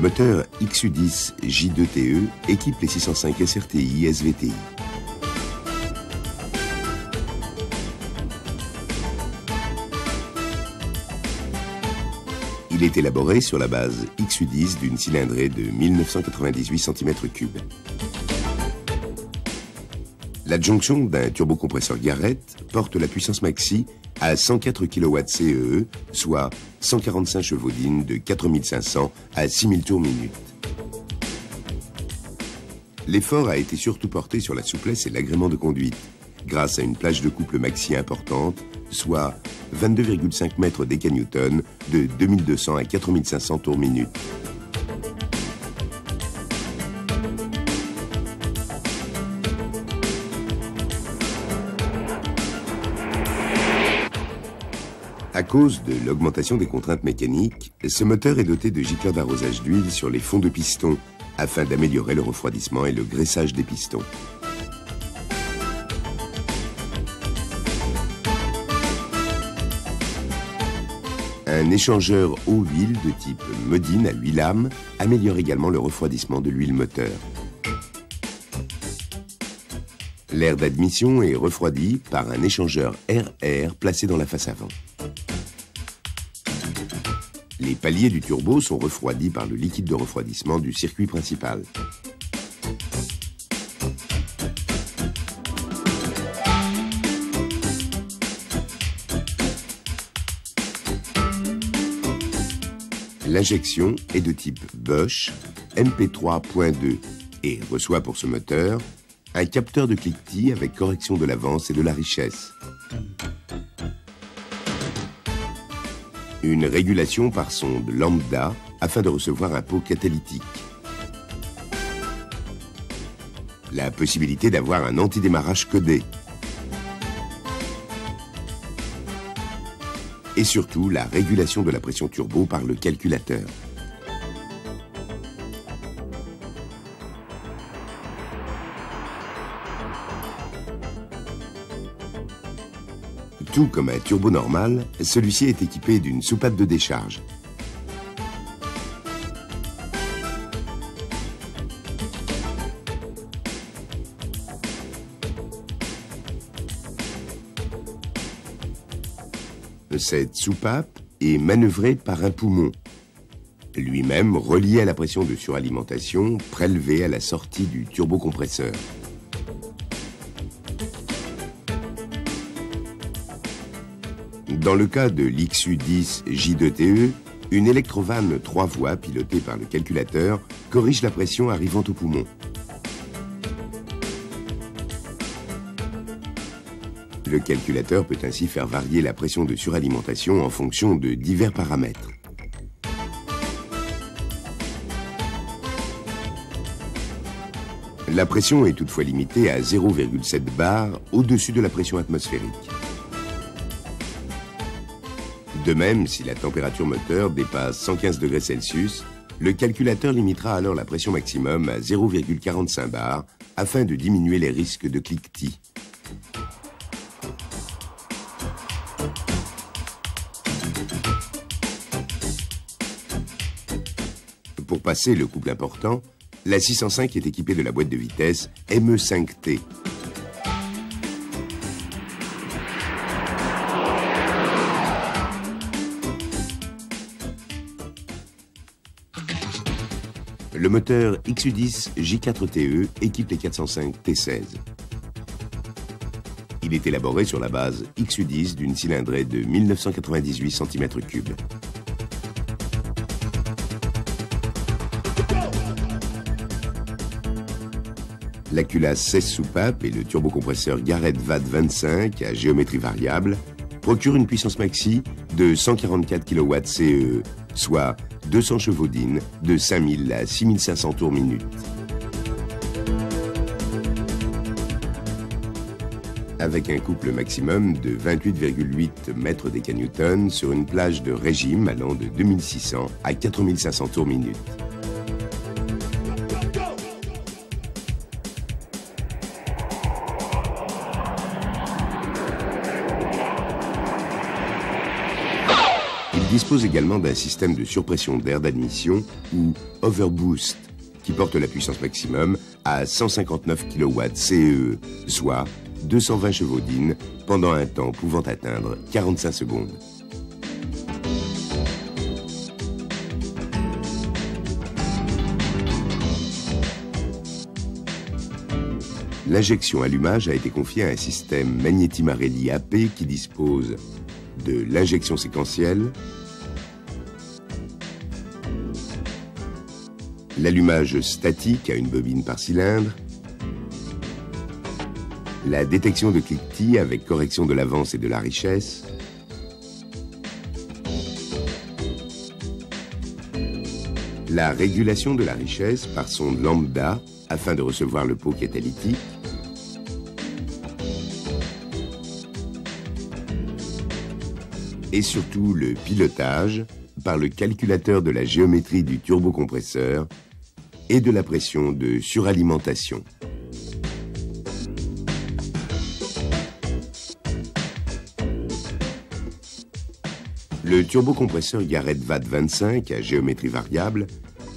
moteur XU10 J2TE équipe les 605 SRTI SVTI. Il est élaboré sur la base XU10 d'une cylindrée de 1998 cm3. L'adjonction d'un turbocompresseur Garrett porte la puissance maxi à 104 kW CEE, soit 145 chevaux-dînes de 4500 à 6000 tours minute. L'effort a été surtout porté sur la souplesse et l'agrément de conduite, grâce à une plage de couple maxi importante, soit 22,5 mètres décanewtons de 2200 à 4500 tours minute. À cause de l'augmentation des contraintes mécaniques, ce moteur est doté de gicleurs d'arrosage d'huile sur les fonds de piston afin d'améliorer le refroidissement et le graissage des pistons. Un échangeur eau-huile de type Modine à 8 lames améliore également le refroidissement de l'huile moteur. L'air d'admission est refroidi par un échangeur RR placé dans la face avant. Les paliers du turbo sont refroidis par le liquide de refroidissement du circuit principal. L'injection est de type Bosch MP3.2 et reçoit pour ce moteur un capteur de cliquetis avec correction de l'avance et de la richesse. Une régulation par sonde lambda afin de recevoir un pot catalytique. La possibilité d'avoir un antidémarrage codé. Et surtout la régulation de la pression turbo par le calculateur. Tout comme un turbo normal, celui-ci est équipé d'une soupape de décharge. Cette soupape est manœuvrée par un poumon, lui-même relié à la pression de suralimentation prélevée à la sortie du turbocompresseur. Dans le cas de l'XU10 J2TE, une électrovanne 3 voies pilotée par le calculateur corrige la pression arrivant au poumon. Le calculateur peut ainsi faire varier la pression de suralimentation en fonction de divers paramètres. La pression est toutefois limitée à 0,7 bar au-dessus de la pression atmosphérique. De même, si la température moteur dépasse 115 degrés Celsius, le calculateur limitera alors la pression maximum à 0,45 bar afin de diminuer les risques de cliquetis. Pour passer le couple important, la 605 est équipée de la boîte de vitesse ME5T. Le moteur XU10 J4TE équipe les 405 T16. Il est élaboré sur la base XU10 d'une cylindrée de 1998 cm3. La culasse 16 soupapes et le turbocompresseur Garrett VAD25 à géométrie variable procurent une puissance maxi de 144 kW CEE, soit 200 chevaux-dînes de 5000 à 6500 tours minute. Avec un couple maximum de 28,8 mètres décanewtons sur une plage de régime allant de 2600 à 4500 tours minute. dispose également d'un système de surpression d'air d'admission, ou overboost, qui porte la puissance maximum à 159 kW CE, soit 220 chevaux-dîne, pendant un temps pouvant atteindre 45 secondes. L'injection allumage a été confiée à un système Magneti Marelli AP qui dispose de l'injection séquentielle, l'allumage statique à une bobine par cylindre, la détection de cliquetis avec correction de l'avance et de la richesse, la régulation de la richesse par sonde lambda afin de recevoir le pot catalytique, et surtout le pilotage par le calculateur de la géométrie du turbocompresseur et de la pression de suralimentation. Le turbocompresseur Garrett VAT25 à géométrie variable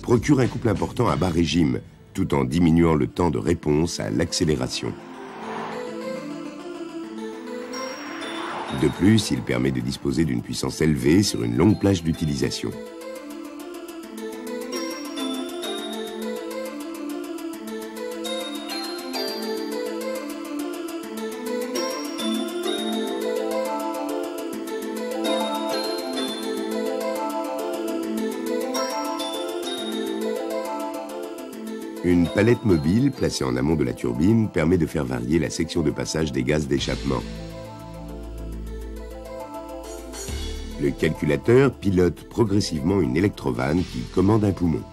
procure un couple important à bas régime, tout en diminuant le temps de réponse à l'accélération. De plus, il permet de disposer d'une puissance élevée sur une longue plage d'utilisation. Une palette mobile placée en amont de la turbine permet de faire varier la section de passage des gaz d'échappement. Le calculateur pilote progressivement une électrovanne qui commande un poumon.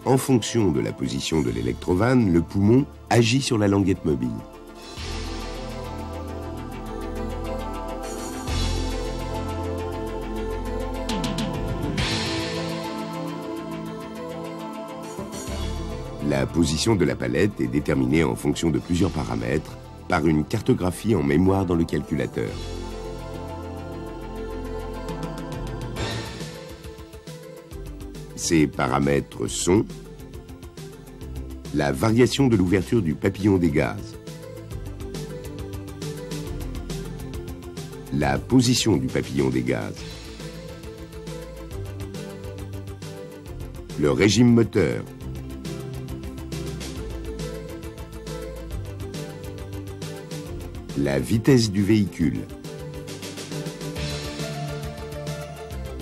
En fonction de la position de l'électrovanne, le poumon agit sur la languette mobile. La position de la palette est déterminée en fonction de plusieurs paramètres par une cartographie en mémoire dans le calculateur. Ces paramètres sont la variation de l'ouverture du papillon des gaz, la position du papillon des gaz, le régime moteur, la vitesse du véhicule,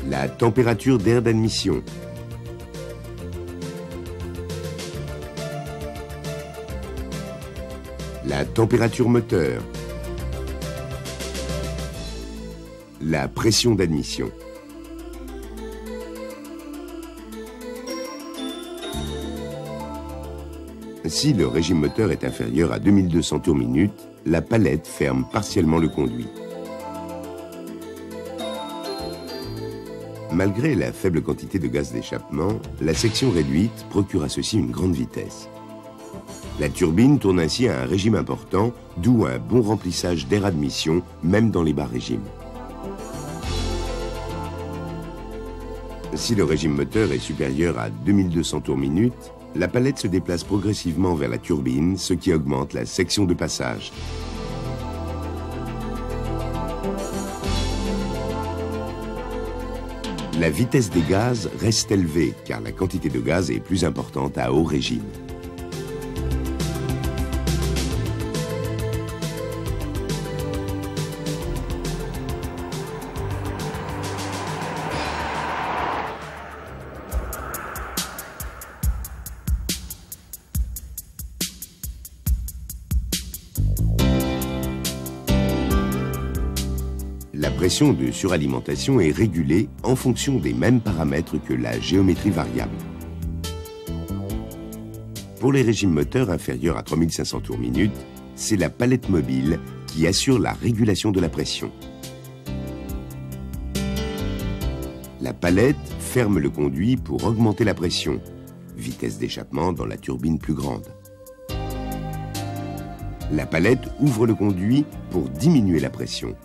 la température d'air d'admission, la température moteur, la pression d'admission. Si le régime moteur est inférieur à 2200 tours minute, la palette ferme partiellement le conduit. Malgré la faible quantité de gaz d'échappement, la section réduite procure à ceci une grande vitesse. La turbine tourne ainsi à un régime important, d'où un bon remplissage d'air admission, même dans les bas régimes. Si le régime moteur est supérieur à 2200 tours minute, la palette se déplace progressivement vers la turbine, ce qui augmente la section de passage. La vitesse des gaz reste élevée, car la quantité de gaz est plus importante à haut régime. La pression de suralimentation est régulée en fonction des mêmes paramètres que la géométrie variable. Pour les régimes moteurs inférieurs à 3500 tours minute, c'est la palette mobile qui assure la régulation de la pression. La palette ferme le conduit pour augmenter la pression, vitesse d'échappement dans la turbine plus grande. La palette ouvre le conduit pour diminuer la pression.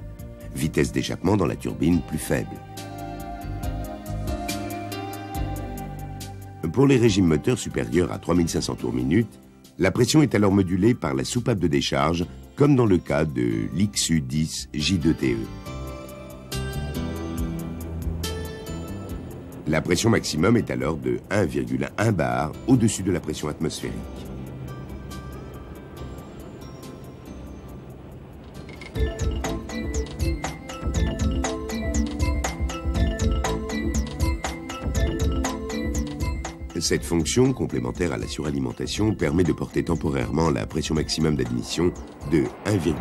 Vitesse d'échappement dans la turbine plus faible. Pour les régimes moteurs supérieurs à 3500 tours minute, la pression est alors modulée par la soupape de décharge, comme dans le cas de l'XU10 J2TE. La pression maximum est alors de 1,1 bar au-dessus de la pression atmosphérique. Cette fonction, complémentaire à la suralimentation, permet de porter temporairement la pression maximum d'admission de 1,1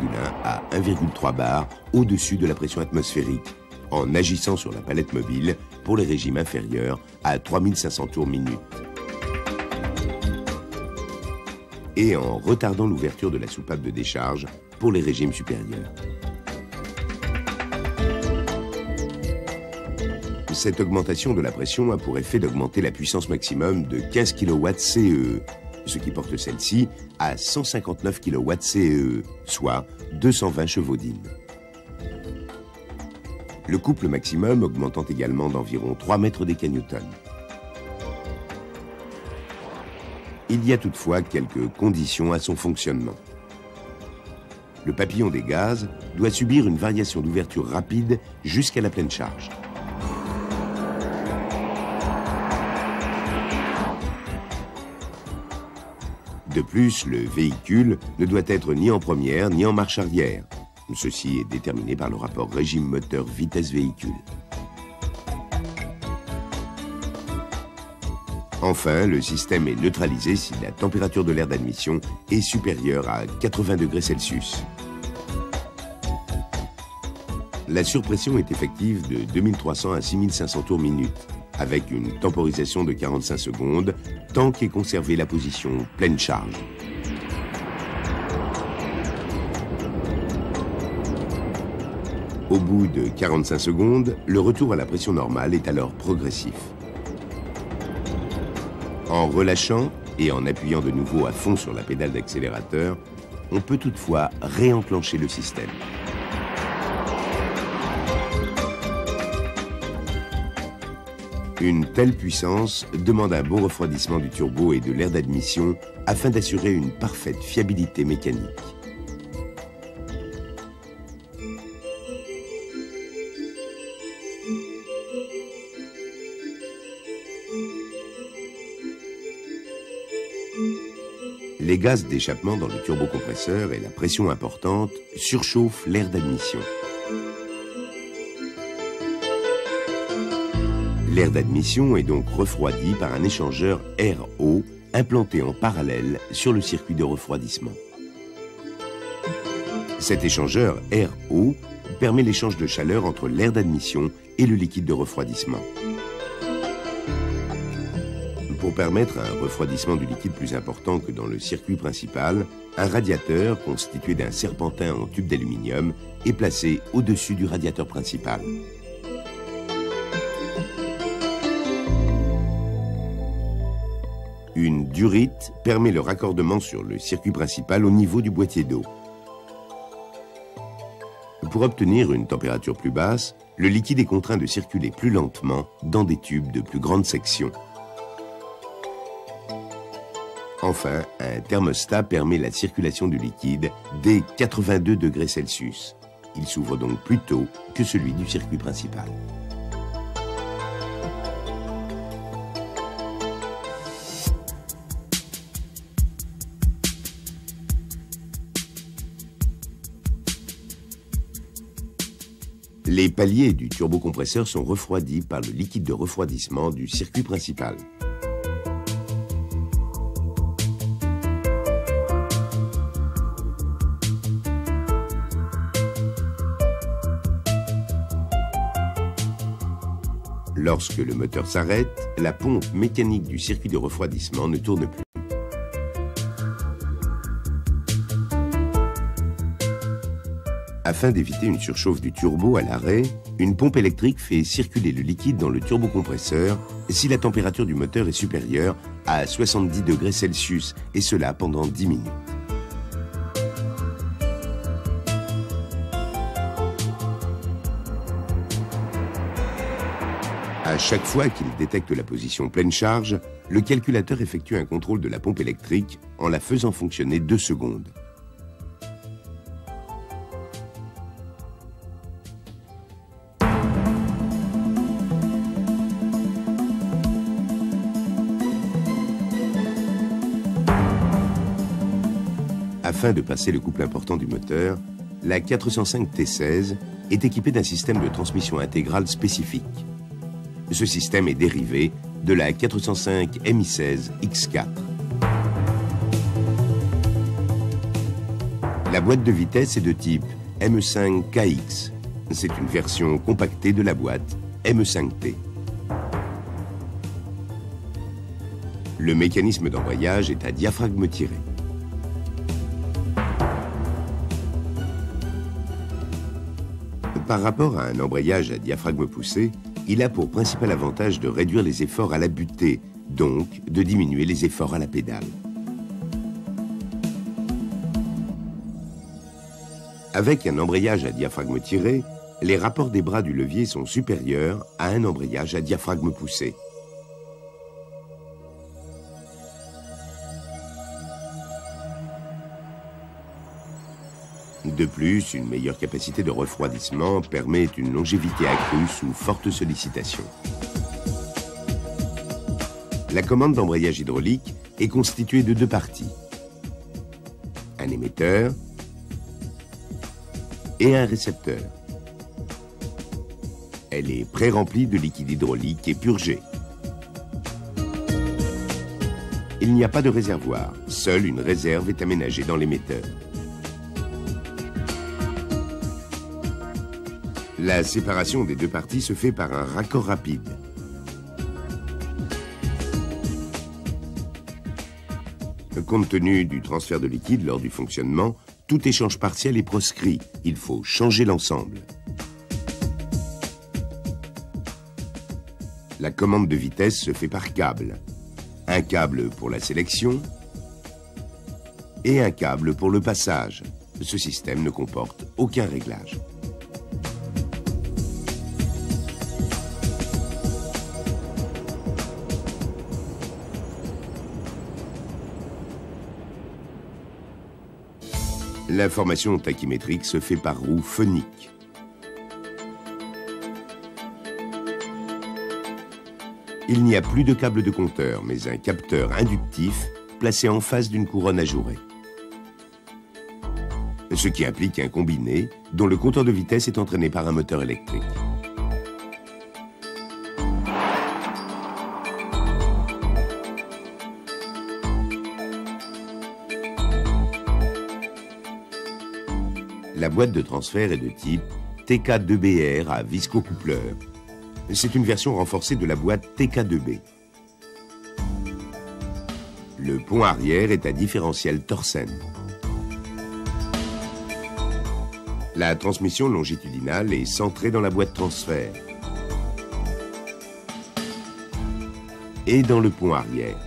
à 1,3 bar au-dessus de la pression atmosphérique, en agissant sur la palette mobile pour les régimes inférieurs à 3500 tours minute. Et en retardant l'ouverture de la soupape de décharge pour les régimes supérieurs. Cette augmentation de la pression a pour effet d'augmenter la puissance maximum de 15 kW CEE, ce qui porte celle-ci à 159 kW CEE, soit 220 chevaux d'In. Le couple maximum augmentant également d'environ 3 mètres des Newton. Il y a toutefois quelques conditions à son fonctionnement. Le papillon des gaz doit subir une variation d'ouverture rapide jusqu'à la pleine charge. De plus, le véhicule ne doit être ni en première ni en marche arrière. Ceci est déterminé par le rapport régime moteur vitesse véhicule. Enfin, le système est neutralisé si la température de l'air d'admission est supérieure à 80 degrés Celsius. La surpression est effective de 2300 à 6500 tours minute, avec une temporisation de 45 secondes, tant qu'est conservée la position pleine charge. Au bout de 45 secondes, le retour à la pression normale est alors progressif. En relâchant et en appuyant de nouveau à fond sur la pédale d'accélérateur, on peut toutefois réenclencher le système. Une telle puissance demande un bon refroidissement du turbo et de l'air d'admission afin d'assurer une parfaite fiabilité mécanique. Les gaz d'échappement dans le turbocompresseur et la pression importante surchauffent l'air d'admission. L'air d'admission est donc refroidi par un échangeur air-eau implanté en parallèle sur le circuit de refroidissement. Cet échangeur air-eau permet l'échange de chaleur entre l'air d'admission et le liquide de refroidissement. Pour permettre un refroidissement du liquide plus important que dans le circuit principal, un radiateur constitué d'un serpentin en tube d'aluminium est placé au-dessus du radiateur principal. Une durite permet le raccordement sur le circuit principal au niveau du boîtier d'eau. Pour obtenir une température plus basse, le liquide est contraint de circuler plus lentement dans des tubes de plus grande section. Enfin, un thermostat permet la circulation du liquide dès 82 degrés Celsius. Il s'ouvre donc plus tôt que celui du circuit principal. Les paliers du turbocompresseur sont refroidis par le liquide de refroidissement du circuit principal. Lorsque le moteur s'arrête, la pompe mécanique du circuit de refroidissement ne tourne plus. Afin d'éviter une surchauffe du turbo à l'arrêt, une pompe électrique fait circuler le liquide dans le turbocompresseur si la température du moteur est supérieure à 70 degrés Celsius, et cela pendant 10 minutes. À chaque fois qu'il détecte la position pleine charge, le calculateur effectue un contrôle de la pompe électrique en la faisant fonctionner 2 secondes. Afin de passer le couple important du moteur, la 405 T16 est équipée d'un système de transmission intégrale spécifique. Ce système est dérivé de la 405 Mi16 X4. La boîte de vitesse est de type ME5KX. C'est une version compactée de la boîte ME5T. Le mécanisme d'embrayage est à diaphragme tiré. Par rapport à un embrayage à diaphragme poussé, il a pour principal avantage de réduire les efforts à la butée, donc de diminuer les efforts à la pédale. Avec un embrayage à diaphragme tiré, les rapports des bras du levier sont supérieurs à un embrayage à diaphragme poussé. De plus, une meilleure capacité de refroidissement permet une longévité accrue sous forte sollicitation. La commande d'embrayage hydraulique est constituée de 2 parties. Un émetteur et un récepteur. Elle est pré-remplie de liquide hydraulique et purgée. Il n'y a pas de réservoir, seule une réserve est aménagée dans l'émetteur. La séparation des 2 parties se fait par un raccord rapide. Compte tenu du transfert de liquide lors du fonctionnement, tout échange partiel est proscrit. Il faut changer l'ensemble. La commande de vitesse se fait par câble. Un câble pour la sélection et un câble pour le passage. Ce système ne comporte aucun réglage. L'information tachymétrique se fait par roue phonique. Il n'y a plus de câble de compteur, mais un capteur inductif placé en face d'une couronne ajourée. Ce qui implique un combiné dont le compteur de vitesse est entraîné par un moteur électrique. La boîte de transfert est de type TK2BR à viscocoupleur. C'est une version renforcée de la boîte TK2B. Le pont arrière est à différentiel Torsen. La transmission longitudinale est centrée dans la boîte transfert et dans le pont arrière.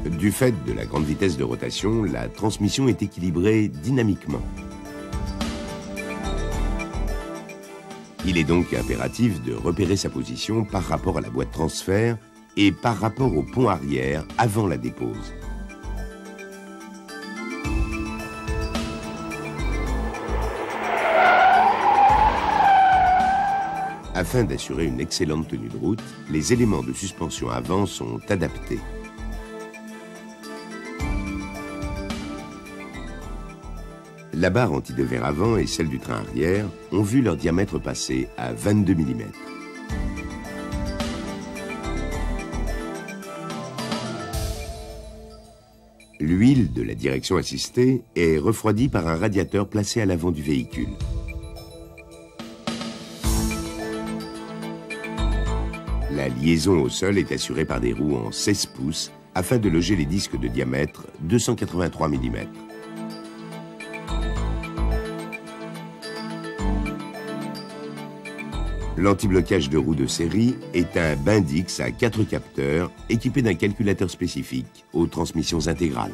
Du fait de la grande vitesse de rotation, la transmission est équilibrée dynamiquement. Il est donc impératif de repérer sa position par rapport à la boîte transfert et par rapport au pont arrière avant la dépose. Afin d'assurer une excellente tenue de route, les éléments de suspension avant sont adaptés. La barre anti-devers avant et celle du train arrière ont vu leur diamètre passer à 22 mm. L'huile de la direction assistée est refroidie par un radiateur placé à l'avant du véhicule. La liaison au sol est assurée par des roues en 16 pouces afin de loger les disques de diamètre 283 mm. L'anti-blocage de roue de série est un Bendix à 4 capteurs équipé d'un calculateur spécifique aux transmissions intégrales.